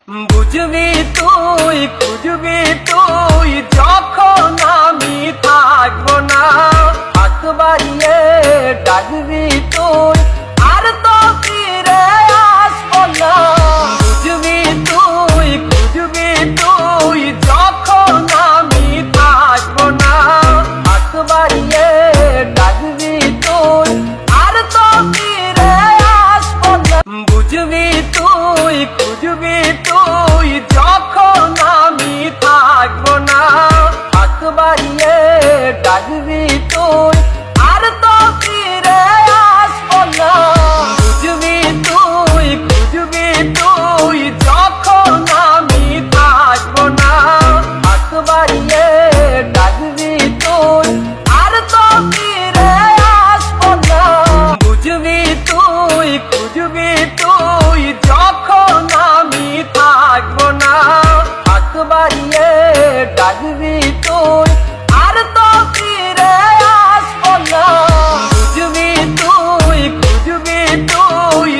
বুঝবি তুই খুঁজবি তুই যখন আমি থাকবো না, হাত বাড়িয়ে ডাকবি তুই আর তো ফিরে আসবো না। বুঝবি তুই খুঁজবি তুই যখন আমি থাকবো না, হাত বাড়িয়ে ডাকবি তুই আর তো ফিরে আসবো না। বুঝবি তুই খুঁজবি তুই যখন আমি থাকবো না, হাত বাড়িয়ে ডাকবি তুই আর তো ফিরে আসবো না। বুঝবি তুই খুঁজবি তুই যখন আমি থাকবো না, হাত বাড়িয়ে ডাকবি তুই আর তো ফিরে আসবো না। বুঝবি তুই খুঁজবি তুই যখন আমি থাকবো না, হাত বাড়িয়ে ডাকবি তুই আর তো ফিরে আসবো না। বুঝবি তুই খুঁজবি তুই